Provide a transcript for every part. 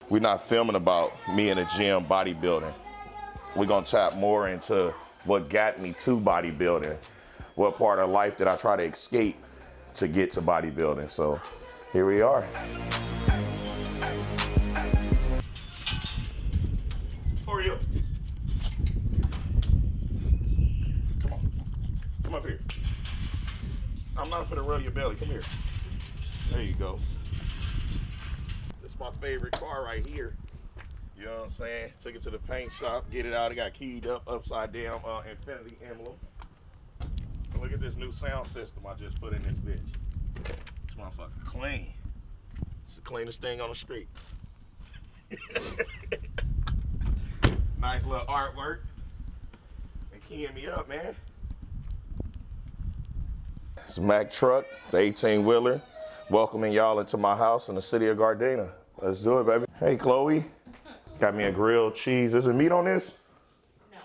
We're not filming about me in the gym bodybuilding. We're gonna tap more into what got me to bodybuilding. What part of life did I try to escape to get to bodybuilding? So here we are. Hurry up. Come on. Come up here. I'm not finna rub your belly. Come here. There you go. This is my favorite car right here. You know what I'm saying? Took it to the paint shop, get it out. It got keyed up, upside down, infinity emblem. And look at this new sound system I just put in this bitch. This motherfucker clean. It's the cleanest thing on the street. Nice little artwork. And keying me up, man. It's Mac Trucc, the 18-wheeler, welcoming y'all into my house in the city of Gardena. Let's do it, baby. Hey, Chloe. Got me a grilled cheese. Is there meat on this? No.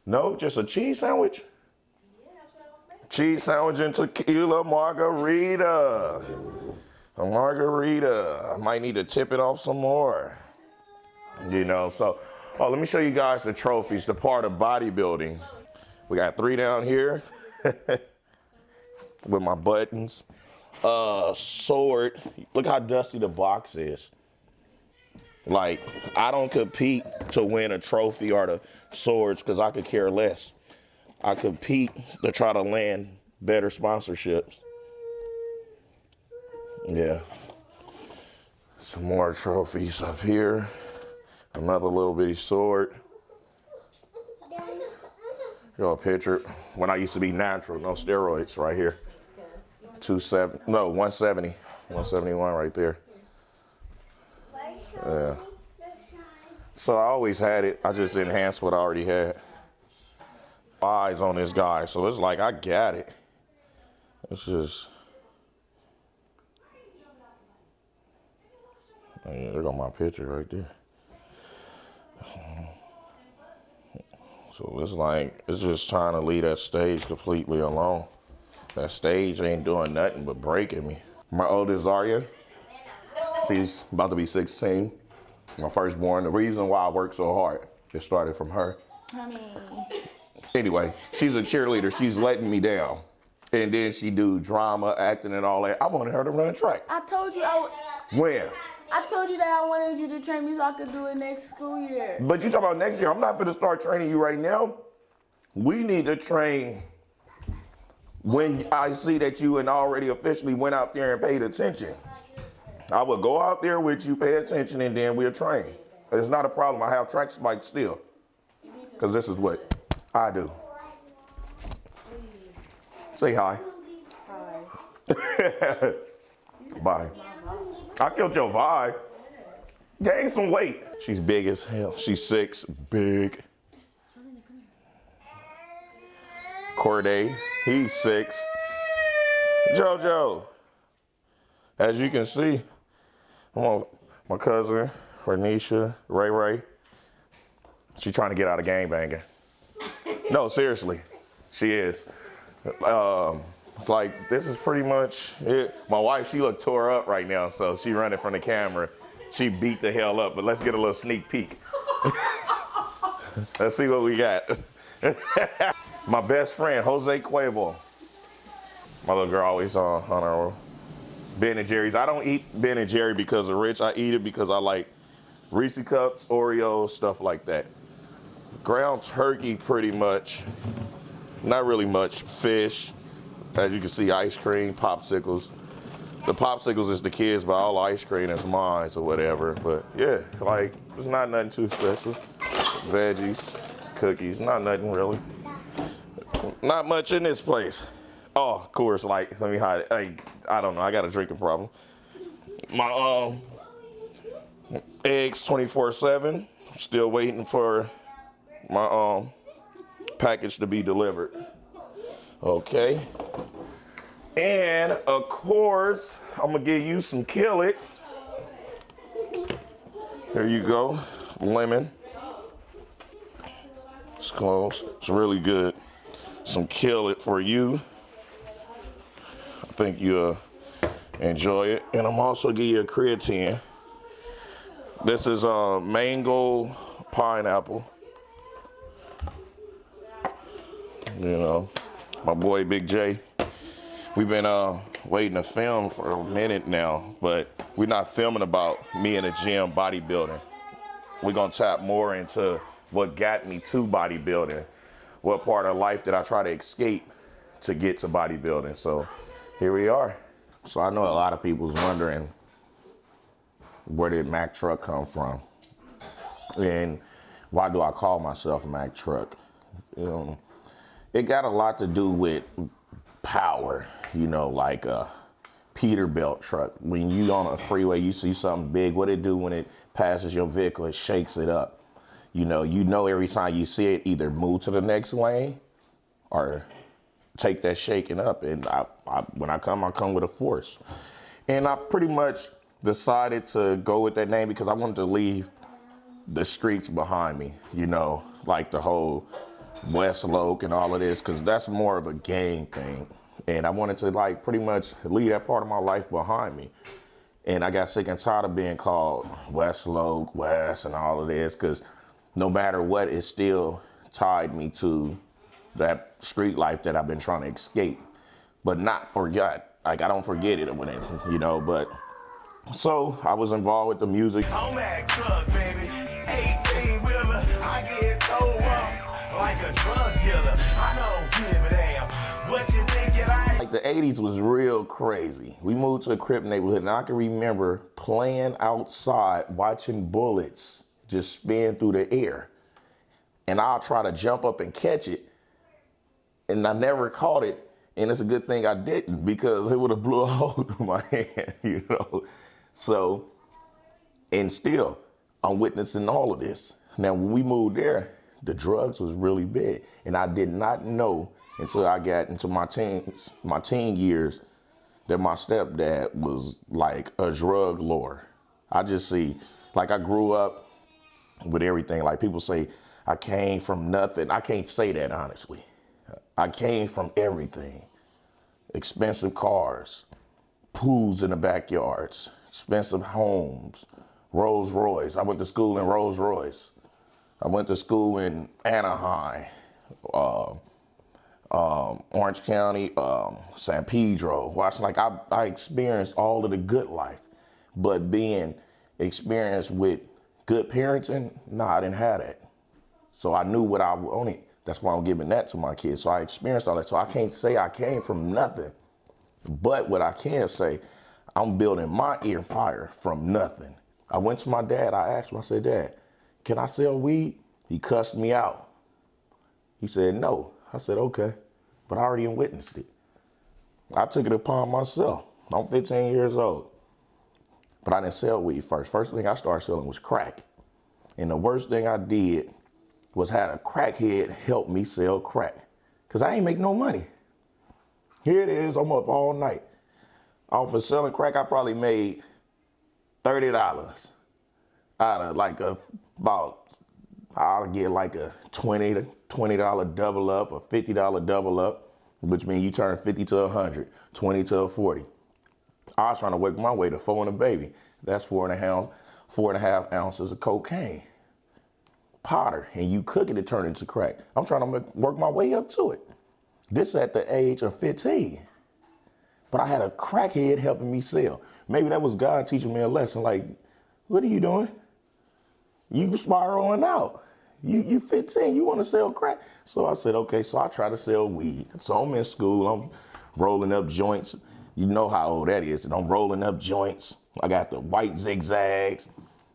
No? Just a cheese sandwich? Yeah, that's what I was making. Cheese sandwich and tequila margarita. A margarita. I might need to tip it off some more. You know, so, let me show you guys the trophies, the part of bodybuilding. We got 3 down here with my buttons. Sword. Look how dusty the box is. Like, I don't compete to win a trophy or the swords because I could care less. I compete to try to land better sponsorships. Yeah. Some more trophies up here. Another little bitty sword. Got a picture when I used to be natural, no steroids right here. 170. 171 right there. Yeah. So I always had it. I just enhanced what I already had. Eyes on this guy, so it's like I got it. It's just. Oh yeah, there go my picture right there. So it's like it's just trying to leave that stage completely alone. That stage ain't doing nothing but breaking me. My oldest Zarya. She's about to be 16. My firstborn. The reason why I work so hard, it started from her. Anyway, she's a cheerleader. She's letting me down. And then she do drama, acting, and all that. I wanted her to run track. I told you When? I told you that I wanted you to train me so I could do it next school year. But you talking about next year. I'm not going to start training you right now. We need to train when I see that you and already officially went out there and paid attention. I would go out there with you, pay attention, and then we'll train. It's not a problem. I have track spikes still. Because this is what I do. Say hi. Hi. Bye. I killed your vibe. Gain some weight. She's big as hell. She's 6, big. Corday, he's 6. JoJo. As you can see, I'm on my cousin, Renisha, Ray Ray. She's trying to get out of gangbanging. No, seriously, she is. Like, this is pretty much it. My wife, she look tore up right now, so she running from the camera. She beat the hell up, but let's get a little sneak peek. Let's see what we got. My best friend, Jose Cuervo. My little girl always on her Ben & Jerry's. I don't eat Ben & Jerry because of Rich. I eat it because I like Reese Cups, Oreos, stuff like that. Ground turkey, pretty much. Not really much. Fish. As you can see, ice cream, popsicles. The popsicles is the kids, but all the ice cream is mine or whatever. But yeah, like, it's not nothing too special. Veggies, cookies, not nothing really. Not much in this place. Oh, of course, like, let me hide it. Like, I don't know, I got a drinking problem. My eggs 24/7. Still waiting for my package to be delivered. Okay. And of course, I'm gonna give you some Kill It. There you go, lemon. It's close, it's really good. Some Kill It for you. I think you'll enjoy it. And I'm also giving you a creatine. This is mango pineapple. You know, my boy Big J. We've been waiting to film for a minute now, but we're not filming about me in the gym bodybuilding. We're gonna tap more into what got me to bodybuilding, what part of life did I try to escape to get to bodybuilding. So here we are. So I know a lot of people's wondering, where did Mac Trucc come from? And why do I call myself Mac Trucc? You know, it got a lot to do with power, you know, like a Peterbilt truck. When you on a freeway, you see something big, what it do when it passes your vehicle, it shakes it up. You know every time you see it, either move to the next lane or take that shaking up. And when I come with a force. And I pretty much decided to go with that name because I wanted to leave the streets behind me, you know, like the whole West Loke and all of this, because that's more of a gang thing. And I wanted to like pretty much leave that part of my life behind me. And I got sick and tired of being called West Loke, West, and all of this, because no matter what, it still tied me to that street life that I've been trying to escape, but not forget. Like, I don't forget it when it, you know, but so I was involved with the music. I'm Mac Trucc, baby. 18-wheeler, I get towed up like a drug dealer. I don't give a damn what you think it ain't. Like the 80s was real crazy. We moved to a Crip neighborhood, and I can remember playing outside, watching bullets just spin through the air. And I'll try to jump up and catch it, and I never caught it. And it's a good thing I didn't, because it would have blew a hole through my hand, you know? So, and still, I'm witnessing all of this. Now, when we moved there, the drugs was really big. And I did not know until I got into my teen years, that my stepdad was like a drug lord. I just see, like, I grew up with everything. Like, people say, I came from nothing. I can't say that, honestly. I came from everything. Expensive cars, pools in the backyards, expensive homes, Rolls Royce. I went to school in Rolls Royce. I went to school in Anaheim, Orange County, San Pedro. Like, I experienced all of the good life, but being experienced with good parenting, nah, I didn't have that. So I knew what I wanted. That's why I'm giving that to my kids. So I experienced all that. So I can't say I came from nothing. But what I can say, I'm building my empire from nothing. I went to my dad. I asked him, I said, Dad, can I sell weed? He cussed me out. He said, no. I said, okay. But I already witnessed it. I took it upon myself. I'm 15 years old. But I didn't sell weed first. First thing I started selling was crack. And the worst thing I did was had a crackhead help me sell crack, because I ain't make no money. Here it is, I'm up all night. Off of selling crack, I probably made $30 out of like I'll get like a $20 double up, a $50 double up, which means you turn 50 to 100, 20 to 40. I was trying to work my way to 4 and a baby. That's 4.5 ounces of cocaine. Powder, and you cook it to turn into crack. I'm trying to work my way up to it. This at the age of 15. But I had a crackhead helping me sell. Maybe that was God teaching me a lesson. Like, what are you doing? You spiraling out. You 15, you want to sell crack? So I said, okay, so I try to sell weed. So I'm in school, I'm rolling up joints. You know how old that is. And I'm rolling up joints. I got the white zigzags.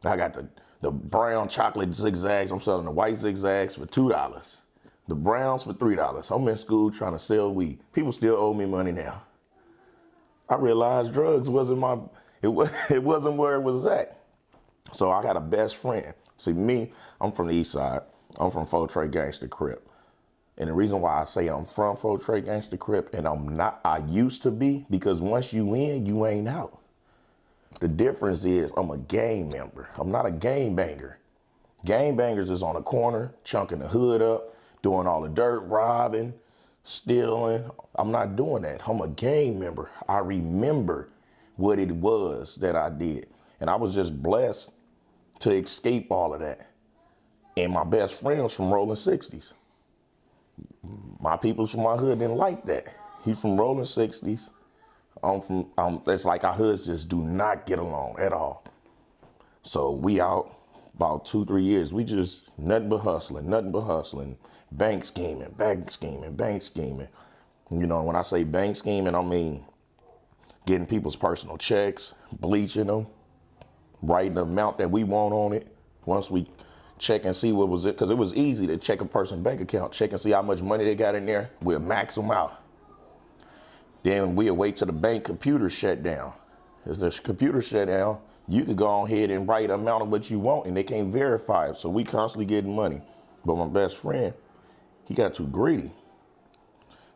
I got the brown chocolate zigzags. I'm selling the white zigzags for $2. The browns for $3. I'm in school trying to sell weed. People still owe me money now. I realized drugs wasn't it wasn't where it was at. So I got a best friend. See, me, I'm from the east side. I'm from 4 Gangster Crip. And the reason why I say I'm from 4 Gangster Crip and I used to be, because once you in, you ain't out. The difference is I'm a gang member. I'm not a gang banger. Gang bangers is on the corner, chunking the hood up, doing all the dirt, robbing, stealing. I'm not doing that. I'm a gang member. I remember what it was that I did. And I was just blessed to escape all of that. And my best friend was from Rolling 60s. My people from my hood didn't like that. He's from Rolling 60s. It's like our hoods just do not get along at all. So we out about 2-3 years. We just nothing but hustling, bank scheming. You know, when I say bank scheming, I mean getting people's personal checks, bleaching them, writing the amount that we want on it. Once we check and see what was it, because it was easy to check a person's bank account, check and see how much money they got in there. We'll max them out. Then we'll wait till the bank computer shut down. As the computer shut down, you could go ahead and write the amount of what you want, and they can't verify it. So we constantly getting money. But my best friend, he got too greedy.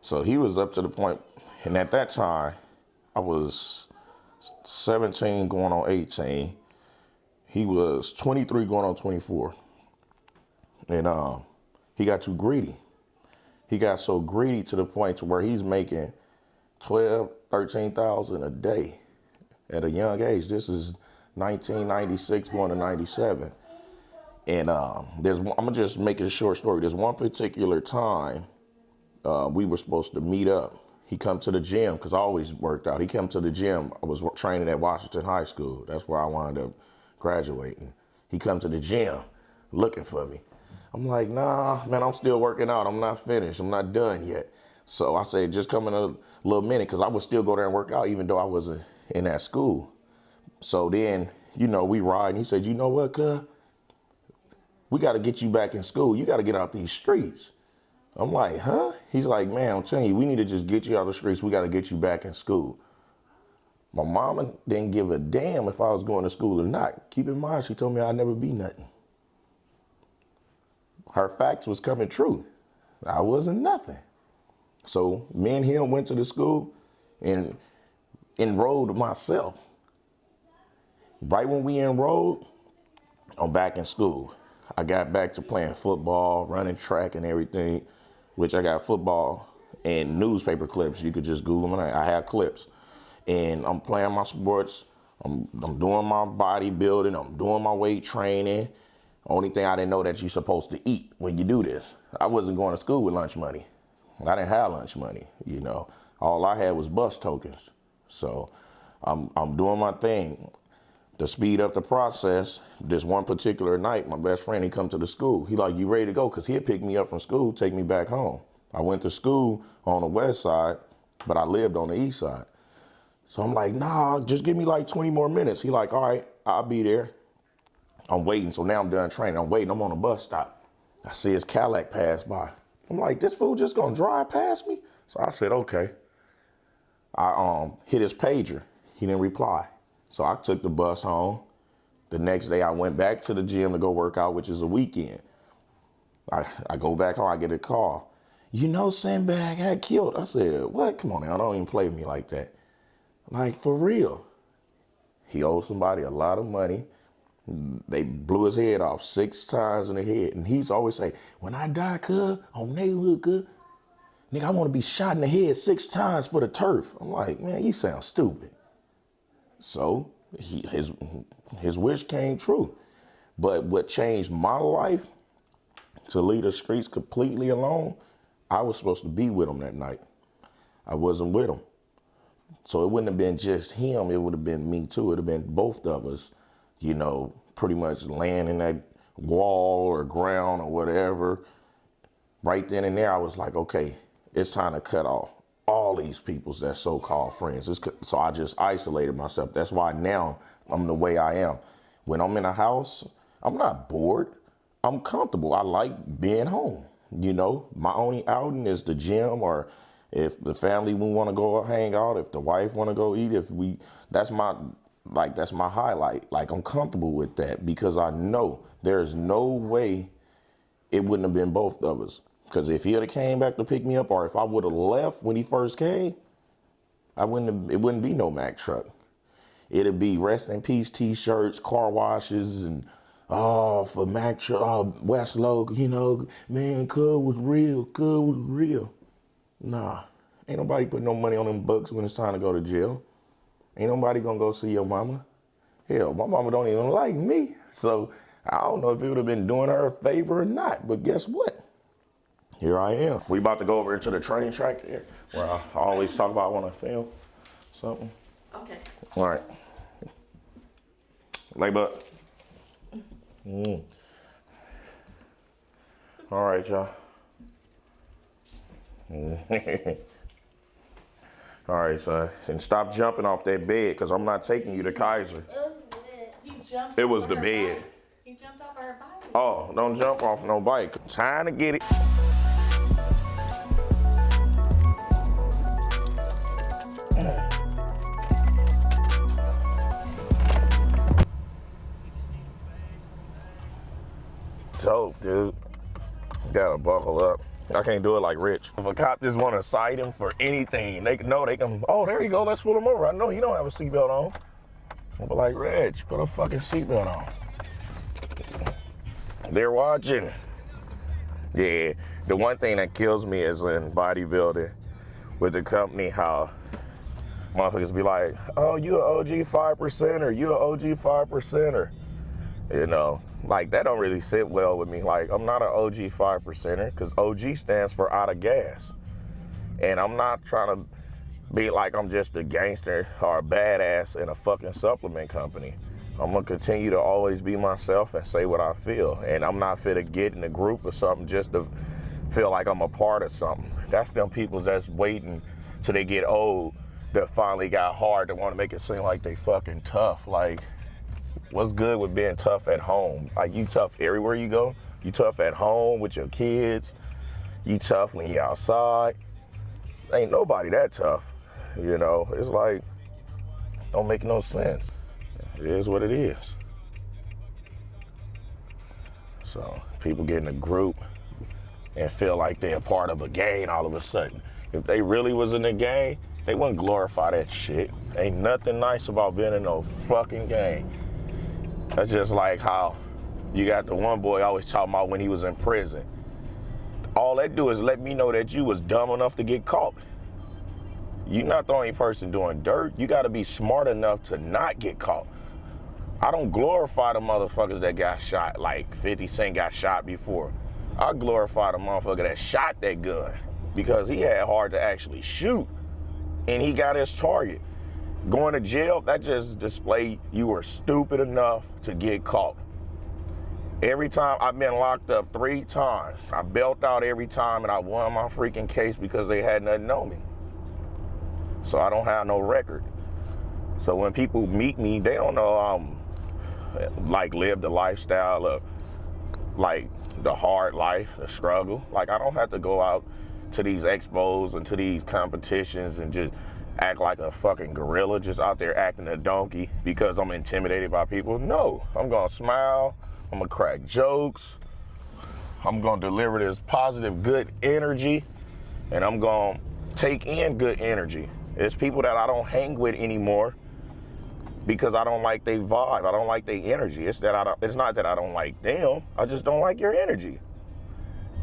So he was up to the point, and at that time, I was 17 going on 18. He was 23 going on 24. And he got too greedy. He got so greedy to the point to where he's making 12, 13,000 a day at a young age. This is 1996 going to 97. And I'm gonna just make it a short story. There's one particular time we were supposed to meet up. He come to the gym, because I always worked out. He came to the gym. I was training at Washington High School. That's where I wound up graduating. He come to the gym looking for me. I'm like, nah, man, I'm still working out. I'm not finished. I'm not done yet. So I said, just come in a little minute, because I would still go there and work out even though I wasn't in that school. So then, you know, we ride, and he said, you know what, cuz? We got to get you back in school. You got to get out these streets. I'm like, huh? He's like, man, I'm telling you, we need to just get you out of the streets. We got to get you back in school. My mama didn't give a damn if I was going to school or not. Keep in mind, she told me I'd never be nothing. Her facts was coming true. I wasn't nothing. So me and him went to the school and enrolled myself. Right when we enrolled, I'm back in school. I got back to playing football, running track and everything, which I got football and newspaper clips. You could just Google them. I have clips. And I'm playing my sports. I'm doing my bodybuilding. I'm doing my weight training. Only thing I didn't know that you're supposed to eat when you do this. I wasn't going to school with lunch money. I didn't have lunch money, you know. All I had was bus tokens. So I'm doing my thing. To speed up the process, this one particular night, my best friend, he come to the school. He like, you ready to go? Because he'd pick me up from school, take me back home. I went to school on the west side, but I lived on the east side. So I'm like, nah, just give me like 20 more minutes. He like, all right, I'll be there. I'm waiting. So now I'm done training. I'm waiting. I'm on a bus stop. I see his Cadillac pass by. I'm like, this fool just gonna drive past me? So I said, okay. I hit his pager. He didn't reply. So I took the bus home. The next day I went back to the gym to go work out, which is a weekend. I go back home, I get a call. You know, Sandbag got killed. I said, what? Come on now, don't even play with me like that. Like, for real. He owed somebody a lot of money. They blew his head off 6 times in the head. And he's always say, when I die, cuz, on neighborhood, cuz, nigga, I want to be shot in the head 6 times for the turf. I'm like, man, you sound stupid. So his wish came true. But what changed my life to leave the streets completely alone, I was supposed to be with him that night. I wasn't with him. So it wouldn't have been just him. It would have been me too. It would have been both of us, you know, pretty much laying in that wall or ground or whatever. Right then and there, I was like, okay, it's time to cut off all these people's that so-called friends. So I just isolated myself. That's why now I'm the way I am. When I'm in a house, I'm not bored. I'm comfortable. I like being home. You know, my only outing is the gym, or if the family we want to go hang out, if the wife want to go eat, that's my highlight. Like, I'm comfortable with that because I know there's no way it wouldn't have been both of us. Because if he had came back to pick me up, or if I would have left when he first came, it wouldn't be no Mac Trucc. It'd be rest in peace t-shirts, car washes, and for Mac Trucc, West Local, you know, man, cuz was real. Nah, ain't nobody put no money on them books when it's time to go to jail. Ain't nobody gonna go see your mama. Hell, my mama don't even like me. So I don't know if it would have been doing her a favor or not, but guess what? Here I am. We about to go over into the train track here, where I always talk about when I film something. Okay. All right. Lay butt. All right, y'all. All right, son. And stop jumping off that bed, because I'm not taking you to Kaiser. It was the bed. He jumped off her bike. Oh, don't jump off no bike. Trying to get it. Dope, dude. Gotta buckle up. I can't do it like Rich. If a cop just want to cite him for anything, they know they can, oh, there you go, let's pull him over. I know he don't have a seatbelt on. I'll be like, Reg, put a fucking seatbelt on. They're watching. Yeah, the one thing that kills me is in bodybuilding with the company, how motherfuckers be like, oh, you an OG 5%, or you an OG 5%, you know, like that don't really sit well with me. Like, I'm not an OG 5%er, because OG stands for out of gas. And I'm not trying to be like I'm just a gangster or a badass in a fucking supplement company. I'm gonna continue to always be myself and say what I feel. And I'm not fit to get in a group or something just to feel like I'm a part of something. That's them people that's waiting till they get old that finally got hard to want to make it seem like they fucking tough. Like, what's good with being tough at home? Like, you tough everywhere you go. You tough at home with your kids. You tough when you outside. Ain't nobody that tough. You know, it's like, don't make no sense. It is what it is. So people get in a group and feel like they're a part of a gang all of a sudden. If they really was in a gang, they wouldn't glorify that shit. Ain't nothing nice about being in no fucking gang. That's just like how you got the one boy always talking about when he was in prison. All they do is let me know that you was dumb enough to get caught. You're not the only person doing dirt. You gotta be smart enough to not get caught. I don't glorify the motherfuckers that got shot, like 50 Cent got shot before. I glorify the motherfucker that shot that gun, because he had hard to actually shoot and he got his target. Going to jail, that just displayed you were stupid enough to get caught. Every time, I've been locked up 3 times. I bailed out every time and I won my freaking case because they had nothing on me. So I don't have no record. So when people meet me, they don't know like live the lifestyle of like the hard life, the struggle. Like, I don't have to go out to these expos and to these competitions and just act like a fucking gorilla, just out there acting a donkey because I'm intimidated by people. No, I'm gonna smile, I'm gonna crack jokes, I'm gonna deliver this positive, good energy, and I'm gonna take in good energy. It's people that I don't hang with anymore because I don't like their vibe, I don't like their energy. It's not that I don't like them, I just don't like your energy.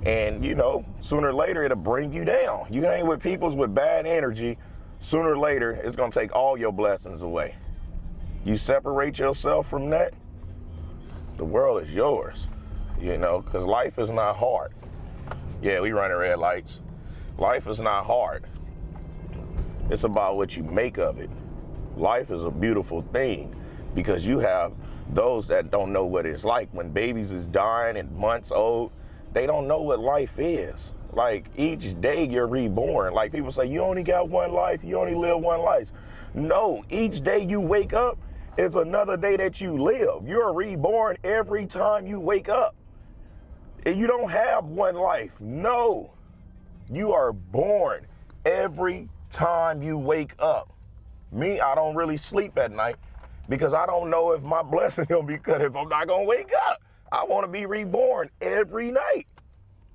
And you know, sooner or later it'll bring you down. You hang with people with bad energy, sooner or later it's gonna take all your blessings away. You separate yourself from that, the world is yours, you know, because life is not hard. Yeah, we running red lights. Life is not hard. It's about what you make of it. Life is a beautiful thing because you have those that don't know what it's like. When babies is dying and months old, they don't know what life is. Like, each day you're reborn. Like, people say, you only got one life, you only live one life. No, each day you wake up is another day that you live. You're reborn every time you wake up. And you don't have one life. No, you are born every time you wake up. Me, I don't really sleep at night because I don't know if my blessing will be cut if I'm not gonna wake up. I wanna be reborn every night,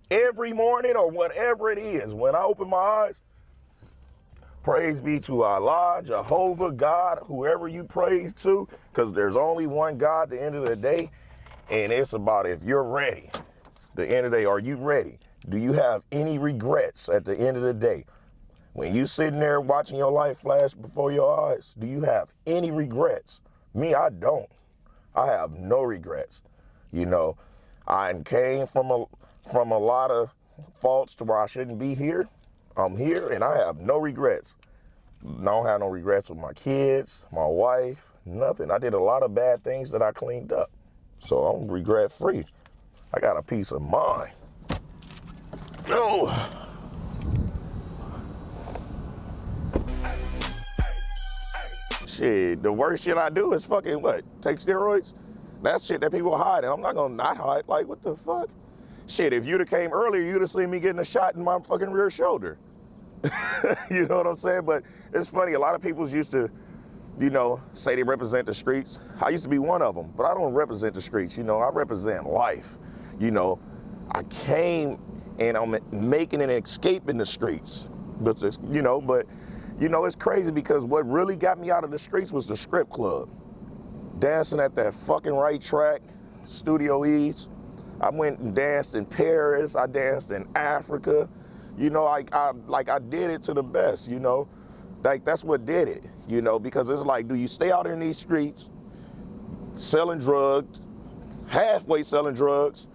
every morning, or whatever it is. When I open my eyes, praise be to Allah, Jehovah, God, whoever you praise to, because there's only one God at the end of the day, and it's about if you're ready. The end of the day, are you ready? Do you have any regrets at the end of the day? When you sitting there watching your life flash before your eyes, do you have any regrets? Me, I don't. I have no regrets. You know, I came from a lot of faults to where I shouldn't be here. I'm here and I have no regrets. I don't have no regrets with my kids, my wife, nothing. I did a lot of bad things that I cleaned up. So I'm regret free. I got a peace of mind. Oh. Shit, the worst shit I do is fucking what? Take steroids? That's shit that people hide, and I'm not gonna not hide. Like, what the fuck? Shit, if you'd have came earlier, you'd have seen me getting a shot in my fucking rear shoulder. You know what I'm saying? But it's funny, a lot of people used to, you know, say they represent the streets. I used to be one of them, but I don't represent the streets. You know, I represent life. You know, I came and I'm making an escape in the streets. But, you know, it's crazy because what really got me out of the streets was the strip club. Dancing at that fucking right track, Studio East. I went and danced in Paris. I danced in Africa. You know, I did it to the best, you know. Like, that's what did it, you know, because it's like, do you stay out in these streets selling drugs, halfway selling drugs,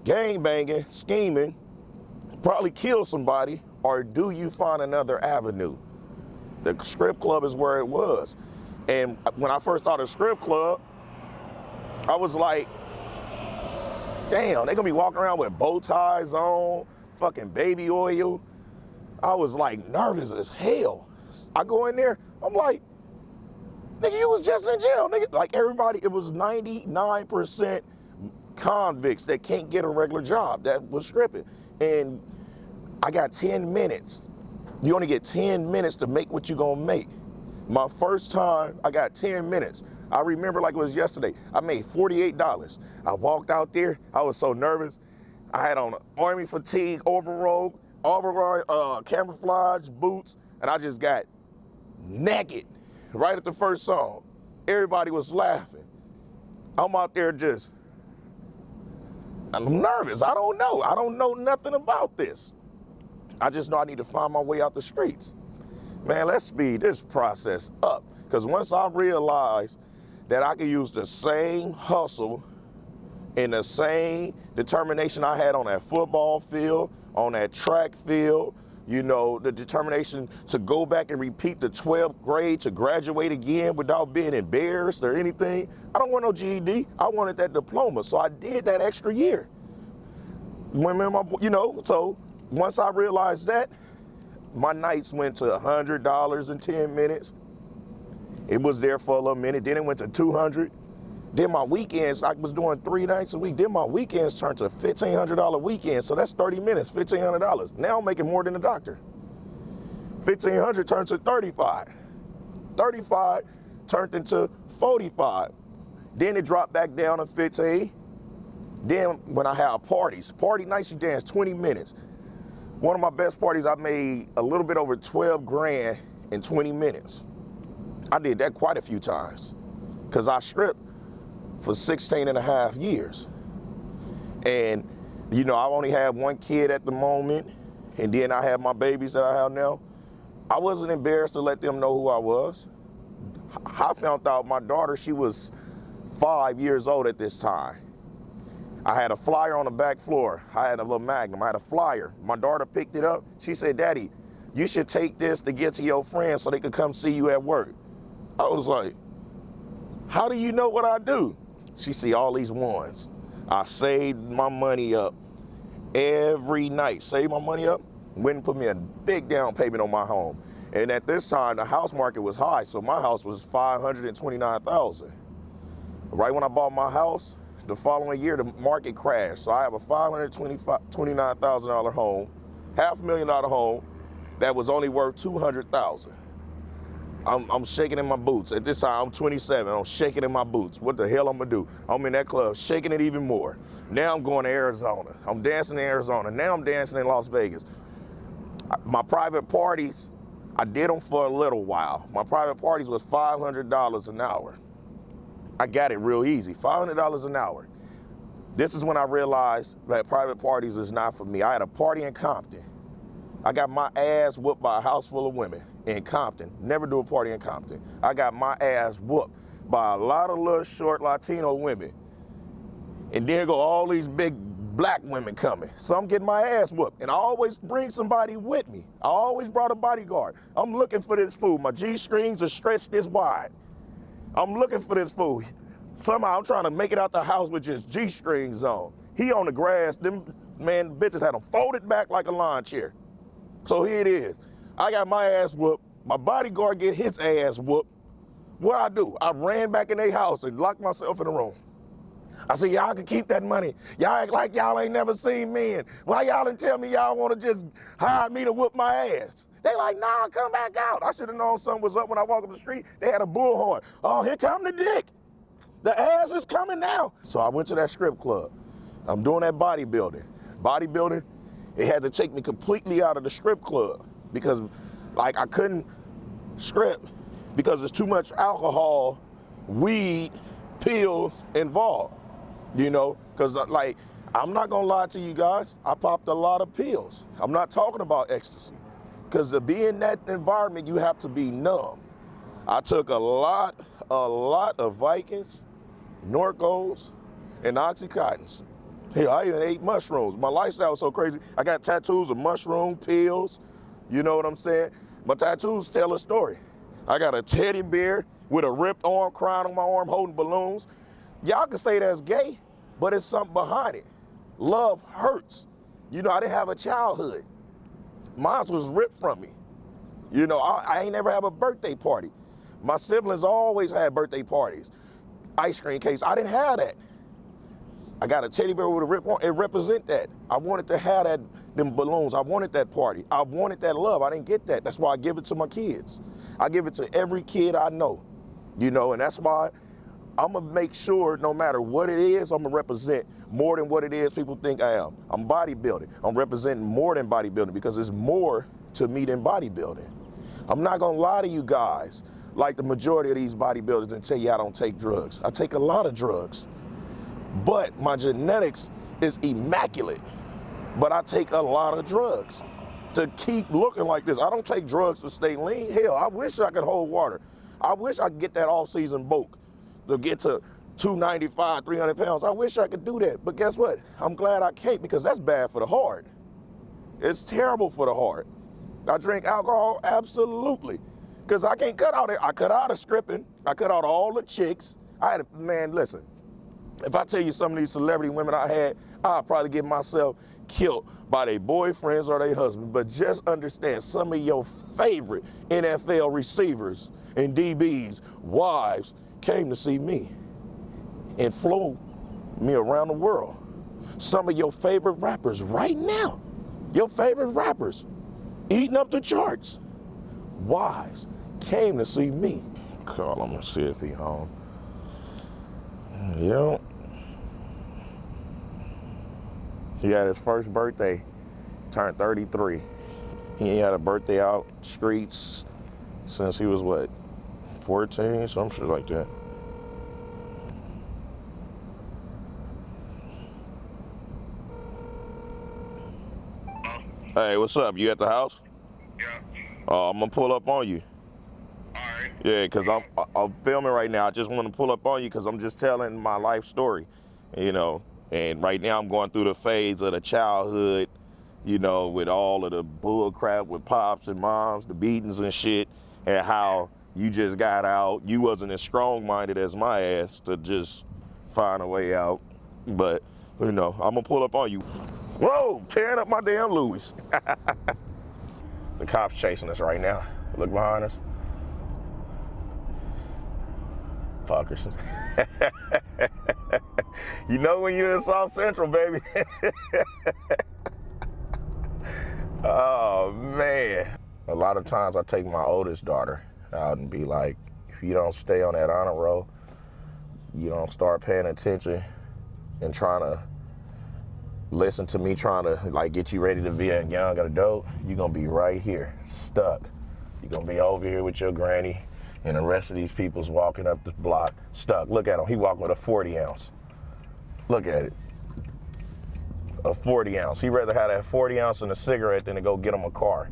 gang banging, scheming, probably kill somebody, or do you find another avenue? The strip club is where it was. And when I first started strip club, I was like, damn, they gonna be walking around with bow ties on, fucking baby oil. I was like nervous as hell. I go in there, I'm like, nigga, you was just in jail, nigga. Like everybody, it was 99% convicts that can't get a regular job that was stripping. And I got 10 minutes. You only get 10 minutes to make what you gonna make. My first time, I got 10 minutes. I remember like it was yesterday. I made $48. I walked out there, I was so nervous. I had on army fatigue, overall, camouflage boots, and I just got naked right at the first song. Everybody was laughing. I'm out there I'm nervous. I don't know nothing about this. I just know I need to find my way out the streets. Man, let's speed this process up. Because once I realized that I could use the same hustle and the same determination I had on that football field, on that track field, you know, the determination to go back and repeat the 12th grade, to graduate again without being embarrassed or anything. I don't want no GED. I wanted that diploma, so I did that extra year. So once I realized that, my nights went to $100 in 10 minutes. It was there for a little minute. Then it went to $200. Then my weekends, I was doing 3 nights a week. Then my weekends turned to $1,500 weekends. So that's 30 minutes, $1,500. Now I'm making more than a doctor. $1,500 turned to $35. $35 turned into $45. Then it dropped back down to $15. Then when I have party nights, you dance 20 minutes. One of my best parties, I made a little bit over 12 grand in 20 minutes. I did that quite a few times because I stripped for 16 and a half years. And, you know, I only had 1 kid at the moment, and then I have my babies that I have now. I wasn't embarrassed to let them know who I was. I found out my daughter, she was 5 years old at this time. I had a flyer on the back floor. I had a little Magnum. I had a flyer. My daughter picked it up. She said, "Daddy, you should take this to get to your friends so they could come see you at work." I was like, "How do you know what I do?" She see all these ones. I saved my money up every night. Saved my money up, went and put me a big down payment on my home. And at this time, the house market was high, so my house was $529,000. Right when I bought my house, the following year, the market crashed. So I have a $529,000 home, $500,000 home that was only worth $200,000. I'm shaking in my boots. At this time, I'm 27. I'm shaking in my boots. What the hell I'm gonna do? I'm in that club, shaking it even more. Now I'm going to Arizona. I'm dancing in Arizona. Now I'm dancing in Las Vegas. My private parties, I did them for a little while. My private parties was $500 an hour. I got it real easy, $500 an hour. This is when I realized that private parties is not for me. I had a party in Compton. I got my ass whooped by a house full of women in Compton. Never do a party in Compton. I got my ass whooped by a lot of little short Latino women. And then go all these big black women coming. So I'm getting my ass whooped. And I always bring somebody with me. I always brought a bodyguard. I'm looking for this fool. My G-strings are stretched this wide. I'm looking for this fool. Somehow I'm trying to make it out the house with just G-strings on. He on the grass, them man bitches had him folded back like a lawn chair. So here it is. I got my ass whooped. My bodyguard get his ass whooped. What I do? I ran back in their house and locked myself in the room. I said, y'all can keep that money. Y'all act like y'all ain't never seen me. And why y'all didn't tell me y'all want to just hire me to whoop my ass? They like, nah, come back out. I should have known something was up when I walked up the street. They had a bullhorn. Oh, here come the dick. The ass is coming now. So I went to that strip club. I'm doing that bodybuilding. Bodybuilding, it had to take me completely out of the strip club because like I couldn't strip because there's too much alcohol, weed, pills involved. You know, because like, I'm not gonna lie to you guys, I popped a lot of pills. I'm not talking about ecstasy. Because to be in that environment, you have to be numb. I took a lot of Vikings, Norcos, and Oxycontins. Hell, I even ate mushrooms. My lifestyle was so crazy. I got tattoos of mushroom pills, you know what I'm saying? My tattoos tell a story. I got a teddy bear with a ripped arm crying on my arm holding balloons. Y'all can say that's gay, but it's something behind it. Love hurts. You know, I didn't have a childhood. Mine was ripped from me. You know, I ain't never have a birthday party. My siblings always had birthday parties. Ice cream case, I didn't have that. I got a teddy bear with a ripped arm, it represent that. I wanted to have them balloons, I wanted that party. I wanted that love, I didn't get that. That's why I give it to my kids. I give it to every kid I know. You know, and that's why I'm gonna make sure no matter what it is, I'm gonna represent more than what it is people think I am. I'm bodybuilding. I'm representing more than bodybuilding because there's more to me than bodybuilding. I'm not gonna lie to you guys like the majority of these bodybuilders and tell you I don't take drugs. I take a lot of drugs, but my genetics is immaculate. But I take a lot of drugs to keep looking like this. I don't take drugs to stay lean. Hell, I wish I could hold water. I wish I could get that off-season bulk to get to 295, 300 pounds. I wish I could do that, but guess what? I'm glad I can't because that's bad for the heart. It's terrible for the heart. I drink alcohol, absolutely, because I can't cut out it. I cut out of stripping. I cut out all the chicks. Man, listen, if I tell you some of these celebrity women I had, I'd probably get myself killed by their boyfriends or their husbands, but just understand some of your favorite NFL receivers and DBs, wives, came to see me and flew me around the world. Some of your favorite rappers right now, your favorite rappers, eating up the charts. Wives came to see me. Call him and see if he home. Yeah. He had his first birthday, turned 33. He ain't had a birthday out streets since he was what, 14, some shit like that. Hey, what's up? You at the house? Yeah. I'm gonna pull up on you. All right. Yeah, cause I'm filming right now. I just want to pull up on you cause I'm just telling my life story, you know. And right now I'm going through the phase of the childhood, you know, with all of the bull crap with pops and moms, the beatings and shit, and how you just got out. You wasn't as strong-minded as my ass to just find a way out. But, you know, I'm gonna pull up on you. Whoa, tearing up my damn Louis. The cops chasing us right now. Look behind us. Fuckers. You know when you're in South Central, baby. Oh, man. A lot of times I take my oldest daughter out and be like, if you don't stay on that honor roll, you don't start paying attention and trying to listen to me trying to like get you ready to be a young adult, you're gonna be right here, stuck. You're gonna be over here with your granny and the rest of these people's walking up the block, stuck. Look at him, he walking with a 40 ounce. Look at it, a 40 ounce. He'd rather have that 40 ounce and a cigarette than to go get him a car.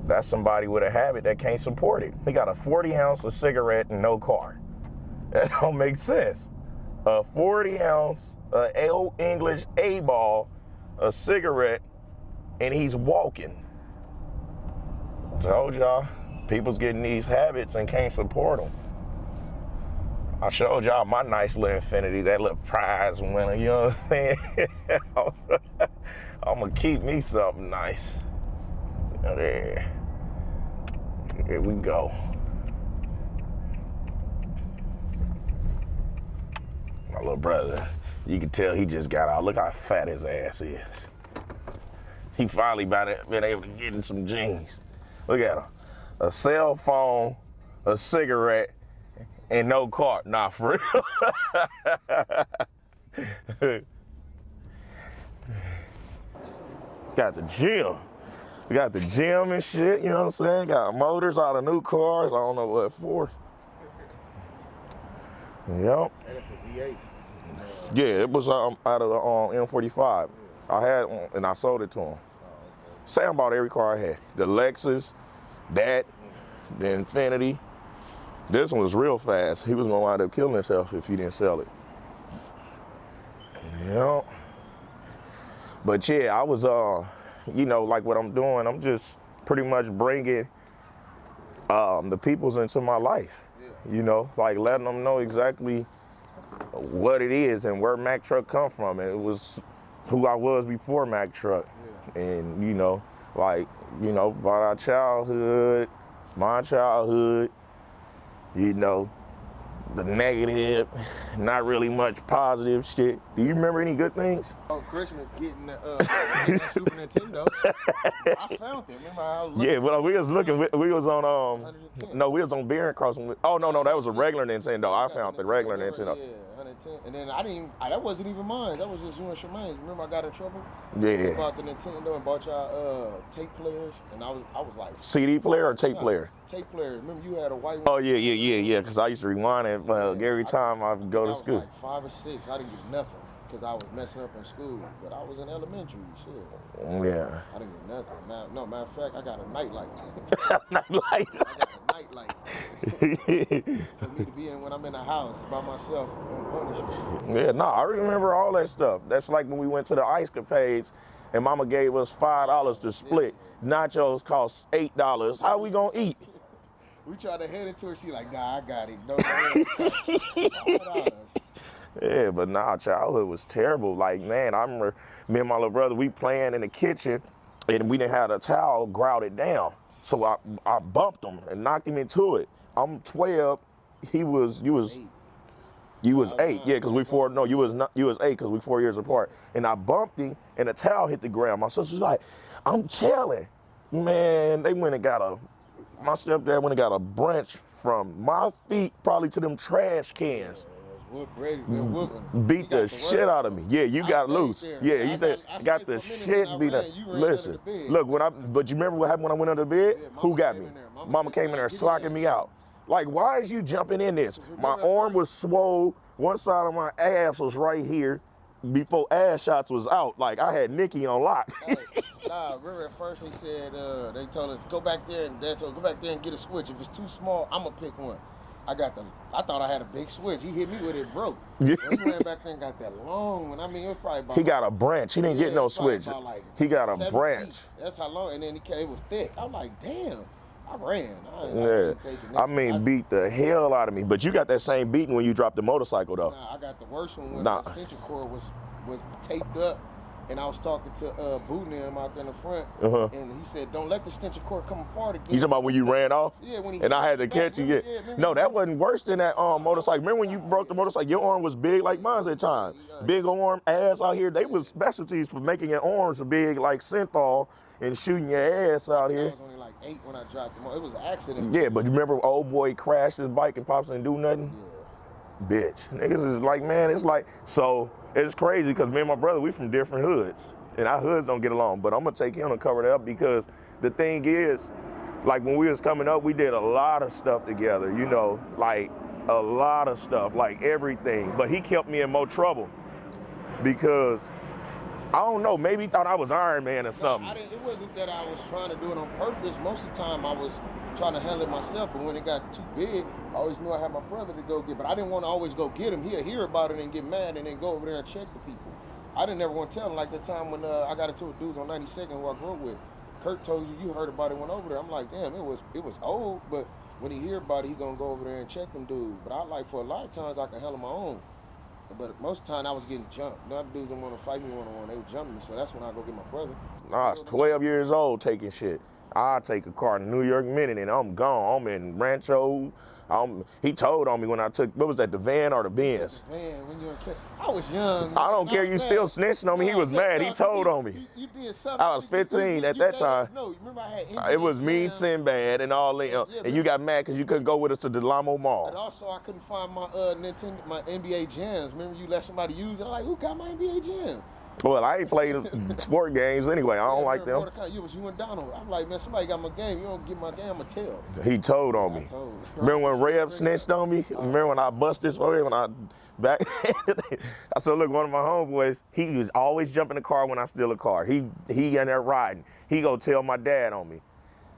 That's somebody with a habit that can't support it. He got a 40 ounce, a cigarette, and no car. That don't make sense. A 40 ounce, old English A-ball, a cigarette, and he's walking. Told y'all, people's getting these habits and can't support them. I showed y'all my nice little Infinity, that little prize winner, you know what I'm saying? I'm gonna keep me something nice. There. Here we go. My little brother, you can tell he just got out. Look how fat his ass is. He finally been able to get in some jeans. Look at him. A cell phone, a cigarette, and no car. Nah, for real. Got the gym. We got the gym and shit, you know what I'm saying? Got motors, all the new cars. I don't know what for. Yep. That's a V8. Yeah, it was out of the M45. I had one and I sold it to him. Sam bought every car I had. The Lexus, that, the Infinity. This one was real fast. He was gonna wind up killing himself if he didn't sell it. Yep. But yeah, I was, you know, like what I'm doing, I'm just pretty much bringing the peoples into my life. You know, like letting them know exactly what it is and where Mac Trucc come from. And it was who I was before Mac Trucc. And, you know, like, you know, about our childhood, my childhood, you know, the negative, not really much positive shit. Do you remember any good things? On Christmas, getting the Super Nintendo. I found it. Remember how I was looking? Yeah, well, we was looking, we was on, 110. no, we was on Beer and Cross. Oh, no, that was a regular Nintendo. I found the regular Nintendo. Yeah, 110. And then I didn't, that wasn't even mine. That was just you and Shemaine. Remember I got in trouble? Yeah. I bought the Nintendo and bought y'all tape players. And I was like. CD player or tape player? Tape player. Remember you had a white one? Oh, yeah, because I used to rewind it every time I would go to school. Like 5 or 6. I didn't get nothing because I was messing up in school. But I was in elementary, shit. Yeah. I didn't get nothing. No, matter of fact, I got a nightlight. Nightlight. I got a nightlight. For me to be in when I'm in the house by myself on punishment. Yeah, no, I remember all that stuff. That's like when we went to the Ice Capades and Mama gave us $5 to split. Nachos cost $8. How we gonna eat? We tried to head into her. She like, nah, I got it. $5. Yeah, but nah, childhood was terrible. Like, man, I remember me and my little brother, we playing in the kitchen and we didn't have a towel grouted down. So I bumped him and knocked him into it. I'm 12, you was 8, yeah, because we 4, no, you was 8 because we 4 years apart. And I bumped him and the towel hit the ground. My sister's like, I'm telling. Man, they went and got my stepdad went and got a branch from my feet probably to them trash cans. Beat the shit out of me. Yeah, you got loose. Yeah, you said got the shit beat up. Listen, look, but you remember what happened when I went under the bed? Who got me? Mama came in there slocking me out. Like, why is you jumping in this? My arm was swole. One side of my ass was right here. Before ass shots was out, like I had Nikki on lock. Nah, remember at first they said, they told us, go back there and Dad told us, go back there and get a switch. If it's too small, I'm gonna pick one. I thought I had a big switch. He hit me with it, broke. Yeah. He went back there and got that long one. I mean, it was probably about. He got a branch. He didn't get no switch. Like he got a 7 branch. feet. That's how long. And then it was thick. I'm like, damn. I ran. Beat the hell out of me. But you got that same beating when you dropped the motorcycle, though. Nah, I got the worst one when the extension cord was taped up. And I was talking to Boo-Nim out there in the front, and he said, don't let the extension cord come apart again. You talking about when you ran off? Yeah, when he and I had to catch you. Yeah. No, that wasn't worse than that motorcycle. Remember when you broke the motorcycle? Your arm was big like mine at the time. Big arm, ass out here. They was specialties for making your arms big like synthol and shooting your ass out here. I was only like 8 when I dropped them. It was an accident. Yeah, but you remember old boy crashed his bike and pops didn't do nothing? Yeah. Bitch. Niggas is like, man, it's like, so it's crazy because me and my brother, we from different hoods. And our hoods don't get along, but I'm gonna take him to cover that up because the thing is, like when we was coming up, we did a lot of stuff together, you know, like a lot of stuff, like everything. But he kept me in more trouble because I don't know. Maybe he thought I was Iron Man or something. It wasn't that I was trying to do it on purpose. Most of the time, I was trying to handle it myself. But when it got too big, I always knew I had my brother to go get. But I didn't want to always go get him. He'll hear about it and get mad and then go over there and check the people. I didn't ever want to tell him. Like the time when I got into a dude on 92nd who I grew up with. Kurt told you heard about it, went over there. I'm like, damn, it was old. But when he hear about it, he gonna go over there and check them dudes. But I like for a lot of times I can handle my own. But most of the time I was getting jumped. None of the dudes didn't want to fight me one-on-one. They were jumping me, so that's when I go get my brother. I was 12 years old taking shit. I take a car to New York Minute and I'm gone. I'm in Rancho. He told on me when I took, what was that, the van or the Benz? Man, when you were I was young. I don't care, you still snitching on me. He was mad, he told on me. You did something. I was 15 at that time. No, remember I had NBA It was me, jams. Sinbad, and all that. And you got mad because you couldn't go with us to the Delamo Mall. And also I couldn't find my my NBA jams. Remember you let somebody use it? I'm like, who got my NBA jams? Well, I ain't played sport games anyway. I don't like them. You and Donald. I'm like, man, somebody got my game. You don't get my game, I'ma tell. He told on me. Remember when Rev snitched on me? Remember when I bust this for him? When I back, I said, look, one of my homeboys, he was always jumping the car when I steal a car. He in there riding. He go tell my dad on me.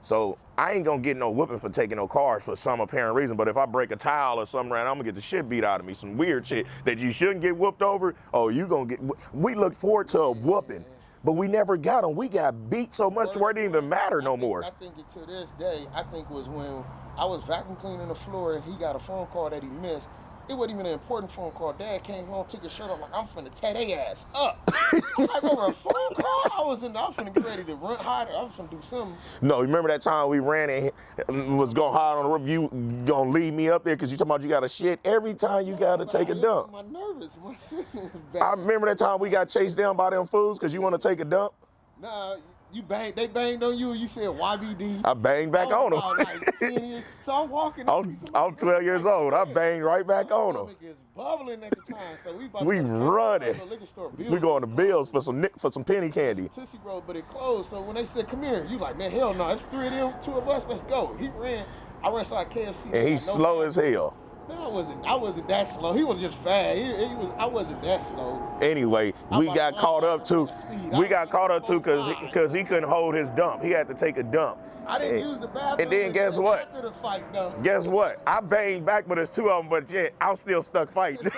So I ain't gonna get no whooping for taking no cars for some apparent reason, but if I break a tile or something around, I'm gonna get the shit beat out of me. Some weird shit that you shouldn't get whooped over. Oh, you gonna get, we look forward to a whooping, but we never got them. We got beat so much to where it didn't even matter no more. I think to this day, I think was when I was vacuum cleaning the floor and he got a phone call that he missed. It wasn't even an important phone call. Dad came home, took his shirt off, like, I'm finna tear their ass up. Like, over a phone call? I was finna get ready to run, hide. I was finna do something. No, remember that time we ran and was gonna hide on the roof? You gonna leave me up there because you talking about you got to shit every time you gotta take a dump. I'm nervous. My shit was bad. I remember that time we got chased down by them fools because you want to take a dump. Nah, they banged on you and you said YBD. I banged back on them. Like 10 years. So I'm walking. I'm 12 years old. I banged right back on them. It's bubbling at the time, so we running. We going to Bill's for some penny candy. Tootsie Roll, but it closed. So when they said come here, you like, man, hell no, it's 3 of them, 2 of us, let's go. He ran. I ran inside KFC. And he's slow as hell. No, I wasn't that slow. He was just fast. I wasn't that slow. Anyway, we got caught up too. We got caught up too because he couldn't hold his dump. He had to take a dump. I didn't use the bathroom. And then guess what? After the fight, though. Guess what? I banged back, but there's 2 of them. But yeah, I'm still stuck fighting.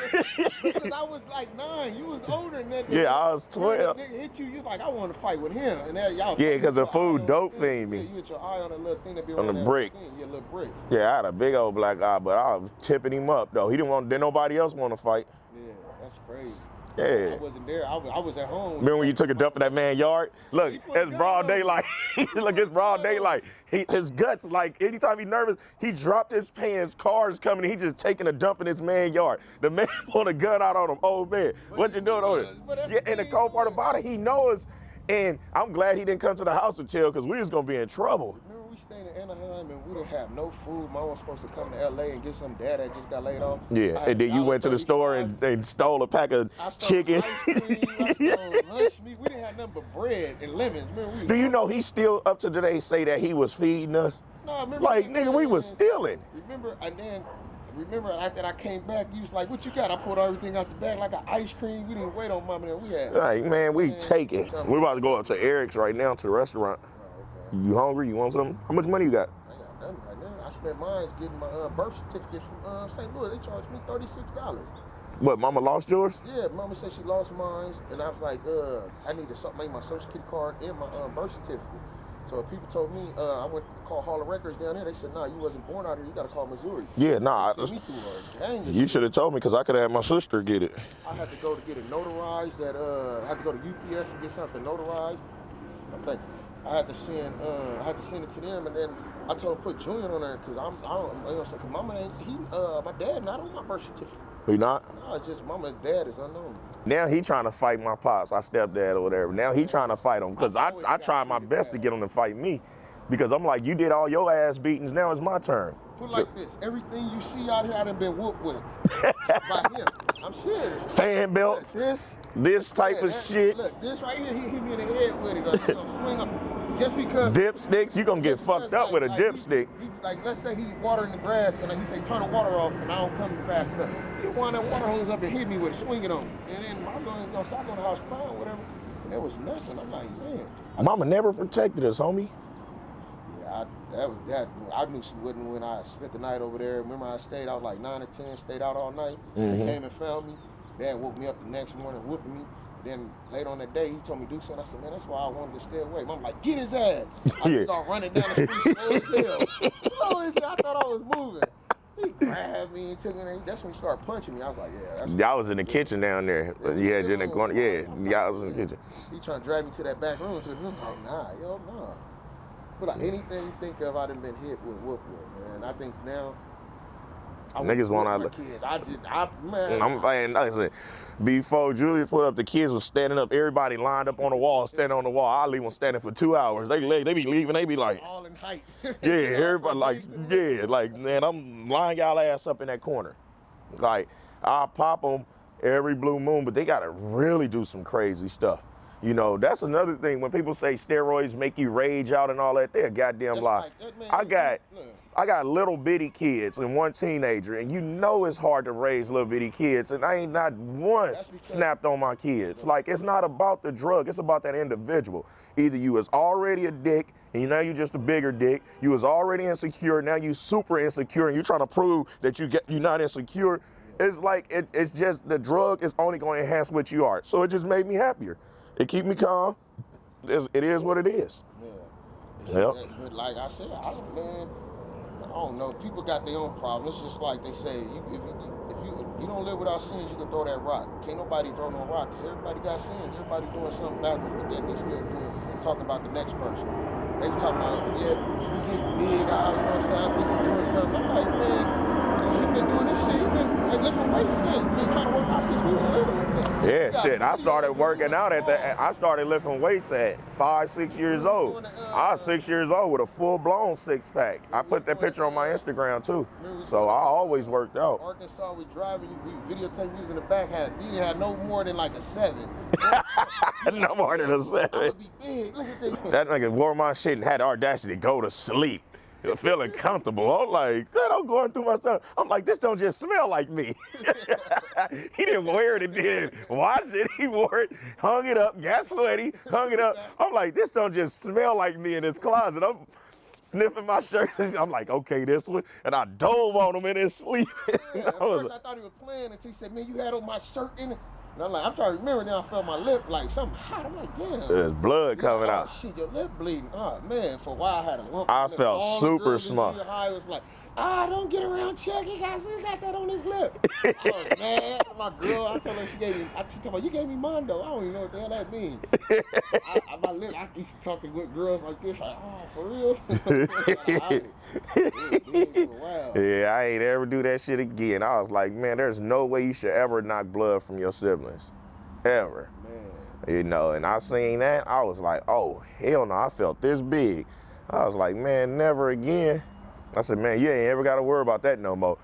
Because I was like 9. You was older than that. Yeah, I was 12. Nigga hit you. You was like, I want to fight with him. And then y'all. Yeah, because the food dope fiend me. Yeah, you had your eye on a little thing that be on the brick. Yeah, little brick. Yeah, I had a big old black eye, but I was tipping him up though. Didn't nobody else want to fight. Yeah, that's crazy. Yeah. I wasn't there. I was at home. Remember when you took a dump in that man's yard? Look, it's broad daylight. Look, it's broad daylight. His guts, like, anytime he's nervous, he dropped his pants, cars coming, he just taking a dump in his man's yard. The man pulled a gun out on him. Oh, man, what you doing over there? Yeah, and the cold part about it, he knows. And I'm glad he didn't come to the house to chill because we was going to be in trouble. Remember we stayed in Anaheim and we didn't have no food. Mom was supposed to come to LA and get some dad that just got laid off. Yeah, and then you went to the store and stole a pack of chicken. Ice cream, I stole lunch meat. We didn't have nothing but bread and lemons. Remember, Do you know he still up to today say that he was feeding us? No, remember, like, nigga, we was stealing. Remember after I came back, you was like, what you got? I pulled everything out the bag like an ice cream. We didn't wait on mom and we had. Like, man, we take it. We're about to go up to Eric's right now to the restaurant. Oh, okay. You hungry? You want something? How much money you got? I got nothing right now. I spent mine getting my birth certificate from St. Louis. They charged me $36. What, mama lost yours? Yeah, mama said she lost mine, and I was like, I need to make my social security card and my birth certificate. So people told me, I went to call Hall of Records down there. They said, nah, you wasn't born out here. You got to call Missouri. Yeah, nah. They sent me through a gang. You should have told me because I could have had my sister get it. I had to go to get it notarized. I had to go to UPS and get something notarized. Okay. I had to send it to them, and then I told them put Junior on there because cause mama ain't my dad not on my birth certificate. Who not? No, it's just mama and dad is unknown. Now he trying to fight my pops, my stepdad or whatever. Now he trying to fight him because I tried my best to get him to fight me because I'm like, you did all your ass beatings. Now it's my turn. Put it like this, everything you see out here, I done been whooped with by him. I'm serious. Fan belts, this type of shit. Look, this right here, he hit me in the head with it. Like, you know, swing up. Just because dipsticks, you gonna get fucked up with a dipstick. Like, let's say he watering the grass and he say turn the water off and I don't come fast enough. He wind that water hose up and hit me with it, swing it on me. And then I go in the house crying, whatever. there was nothing. I'm like, man. Mama never protected us, homie. Yeah, that. I knew she wouldn't when I spent the night over there. Remember I stayed out like 9 or 10, stayed out all night. They came and found me. Dad woke me up the next morning, whooping me. Then later on that day, he told me to do something. I said, man, that's why I wanted to stay away. Mom like, get his ass. I just start running down the street slow as hell. Slow as hell. I thought I was moving. He grabbed me and took me. That's when he started punching me. I was like, yeah. That's Y'all was in the kitchen down there. You had you in the corner. Yeah, y'all was in the kitchen. He trying to drag me to that back room. To the room. I'm like, nah, yo, nah. But like anything you think of, I done been hit with, man. I think now. Niggas want my kids. Man. I'm playing nothing. Before Julius put up, the kids was standing up. Everybody lined up on the wall, standing on the wall. I leave them standing for 2 hours. They be leaving. They be like, all in height. yeah, everybody like, man, I'm lining y'all ass up in that corner. Like, I'll pop them every blue moon, but they gotta really do some crazy stuff. You know, that's another thing. When people say steroids make you rage out and all that, they're a goddamn lie. I got little bitty kids and one teenager, and you know it's hard to raise little bitty kids, and I ain't not once snapped on my kids. Like, it's not about the drug, it's about that individual. Either you was already a dick, and now you just a bigger dick. You was already insecure, now you super insecure, and you're trying to prove that you're not insecure. It's like, it's just, the drug is only going to enhance what you are. So it just made me happier. It keep me calm. It is what it is. Yeah. But like I said, I don't know. People got their own problems. It's just like they say, if you don't live without sins, you can throw that rock. Can't nobody throw no rock because everybody got sins. Everybody doing something backwards, but they still talking about the next person. They talking about, yeah, you get big out, you know what I'm saying? I think he's doing something. I'm like, man, he been doing this shit. He been lifting weights since. Me trying to work out since we were little. Yeah, shit. I started working out I started lifting weights at 5, 6 years old. I was 6 years old with a full-blown six-pack. I put that picture on my Instagram too. So I always worked out. Arkansas, we driving, we videotape you in the back. We didn't have no more than like a 7. No more than a 7. I would be big. Look at this. That nigga wore my shit and had the audacity to go to sleep. Feeling comfortable. I'm like, God, I'm going through my stuff. I'm like, this don't just smell like me. He didn't wear it and didn't wash it. He wore it, hung it up, got sweaty, hung it up. I'm like, this don't just smell like me in his closet. I'm sniffing my shirt. I'm like, okay, this one. And I dove on him in his sleep. Yeah, at first I thought he was playing until he said, man, you had on my shirt in it. And I'm like, I'm trying to remember now I felt my lip like something hot. I'm like, damn. There's blood coming out. Oh, shit, your lip bleeding. Oh, man, for a while I had a lump. I felt super smart. I was like, don't get around Chuck. He got that on his lip. I was mad. My girl, I told her she told me, you gave me Mondo. I don't even know what the hell that means. My lip, I used to talking with girls like this, like, oh, for real? Yeah, I ain't ever do that shit again. I was like, man, there's no way you should ever knock blood from your siblings. Ever. Man. You know, and I seen that, I was like, oh, hell no, I felt this big. I was like, man, never again. I said, man, you ain't ever got to worry about that no more.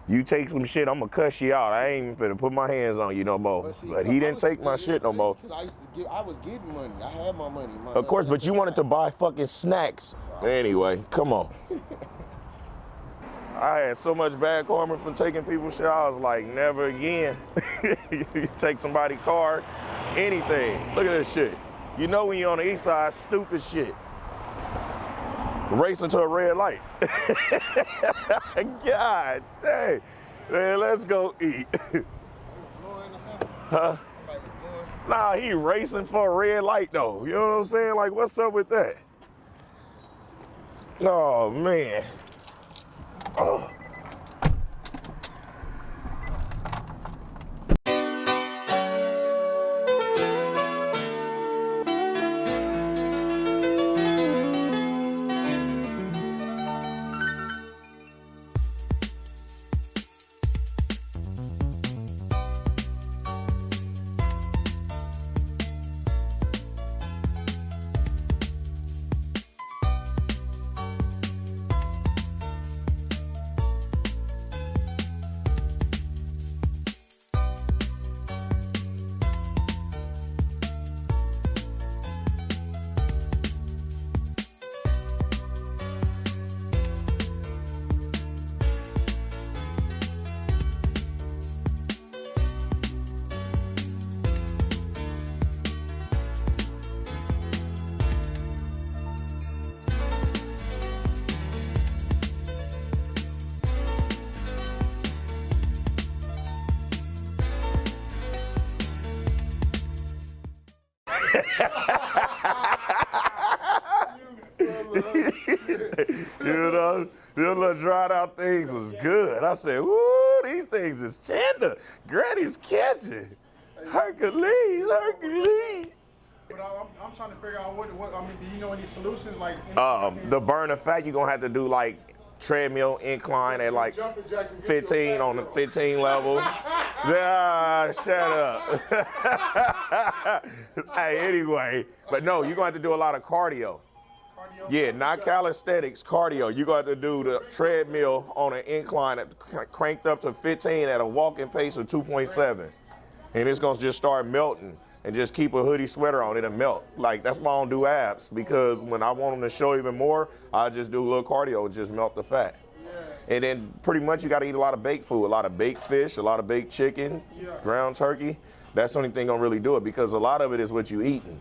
You take some shit, I'm going to cuss you out. I ain't finna put my hands on you no more. But he didn't take my shit no more. I was getting money. I had my money. Of course, but you wanted to buy fucking snacks. Anyway, come on. I had so much bad karma from taking people's shit. I was like, never again. You take somebody's car, anything. Look at this shit. You know when you're on the east side, stupid shit. Racing to a red light. God dang. Man, let's go eat. Huh? Nah, he racing for a red light though. You know what I'm saying? Like, what's up with that? Oh, man. Oh. You know, them little dried out things was good. I said, "Ooh, these things is tender. Granny's catching. Hercules, Hercules." But I'm trying to figure out what I mean. Do you know any solutions like? The burn of fat, you're gonna have to do like treadmill incline at like 15 on the 15 level. Yeah, shut up. Hey, anyway, but no, you're gonna have to do a lot of cardio. Yeah, not calisthenics, cardio. You're going to have to do the treadmill on an incline cranked up to 15 at a walking pace of 2.7. And it's going to just start melting. And just keep a hoodie sweater on, it'll melt. Like, that's why I don't do abs, because when I want them to show even more, I just do a little cardio and just melt the fat. And then pretty much you got to eat a lot of baked food, a lot of baked fish, a lot of baked chicken, ground turkey. That's the only thing gonna really do it, because a lot of it is what you eating.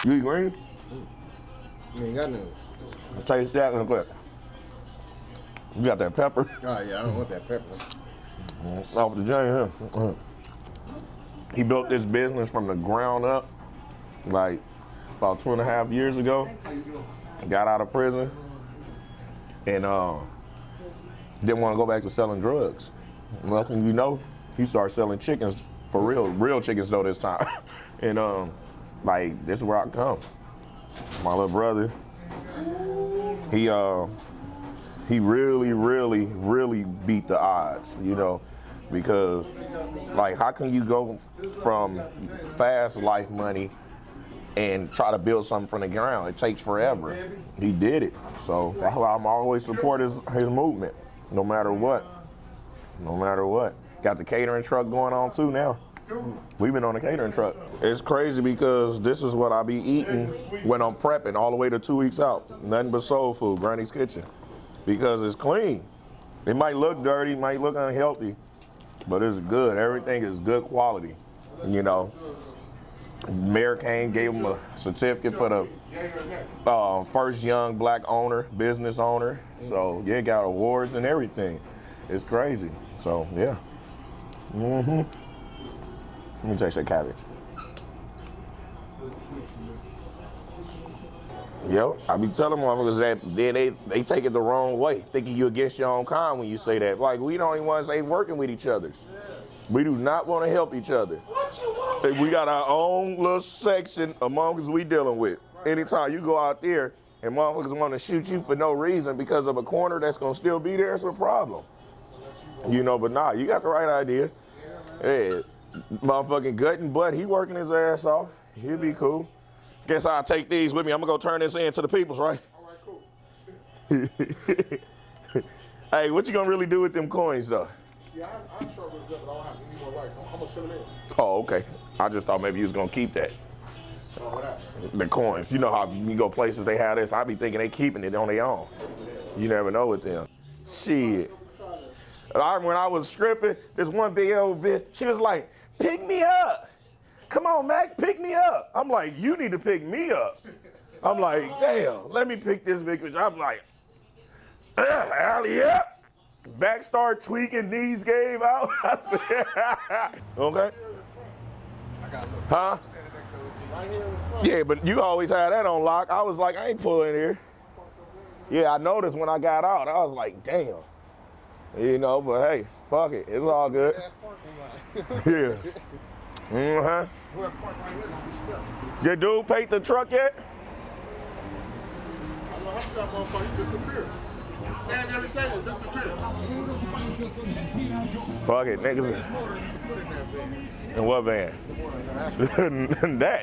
You eat green? You ain't got none. I'll taste that real quick. You got that pepper? Oh yeah, I don't want that pepper. Off the joint here. He built this business from the ground up, like about 2.5 years ago. Got out of prison and didn't want to go back to selling drugs. Nothing you know, he started selling chickens for real chickens though this time. And like, this is where I come. My little brother, he really beat the odds, you know, because like, how can you go from fast life money and try to build something from the ground? It takes forever. He did it. So that's why I'm always support his movement, no matter what. No matter what. Got the catering truck going on too now. We've been on a catering truck. It's crazy because this is what I be eating when I'm prepping all the way to 2 weeks out. Nothing but soul food, Granny's Kitchen. Because it's clean. It might look dirty, might look unhealthy, but it's good. Everything is good quality, you know. Mayor came, gave him a certificate for the first young black owner, business owner. So yeah, got awards and everything. It's crazy. So yeah. Let me taste that cabbage. Yo, I be telling motherfuckers that then they take it the wrong way, thinking you against your own kind when you say that. Like, we don't even want to say working with each other. We do not want to help each other. We got our own little section of motherfuckers we dealing with. Anytime you go out there and motherfuckers want to shoot you for no reason because of a corner that's gonna still be there, it's a problem. You know, but nah, you got the right idea. Yeah. Motherfucking gut and butt, he working his ass off. He'll be cool. Guess I'll take these with me. I'm gonna go turn this in to the peoples, right? All right, cool. Hey, what you gonna really do with them coins though? Yeah, I'm sure with it, but I don't have any more rights. I'm gonna send them in. Oh, okay. I just thought maybe you was gonna keep that. Oh, what happened? The coins. You know how you go places they have this. I be thinking they keeping it on their own. You never know with them. Shit. When I was stripping, this one big old bitch, she was like, "Pick me up. Come on, Mac, pick me up." I'm like, "You need to pick me up." I'm like, "Damn, let me pick this big bitch." I'm like, "Alley up." Back start tweaking, knees gave out. I said, okay. Huh? Yeah, but you always had that on lock. I was like, I ain't pulling here. Yeah, I noticed when I got out, I was like, damn. You know, but hey, fuck it. It's all good. Yeah. Uh-huh. Your dude paid the truck yet? Fuck it, niggas. In what van?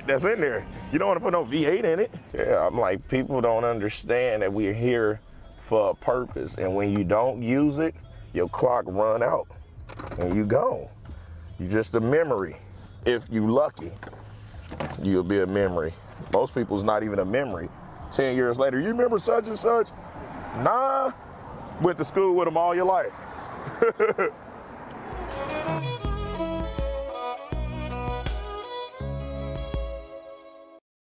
That's in there. You don't want to put no V8 in it. Yeah, I'm like, people don't understand that we're here for a purpose, and when you don't use it, your clock run out, and you gone. You're just a memory. If you lucky, you'll be a memory. Most people's not even a memory. 10 years later, you remember such and such? Nah, went to school with them all your life.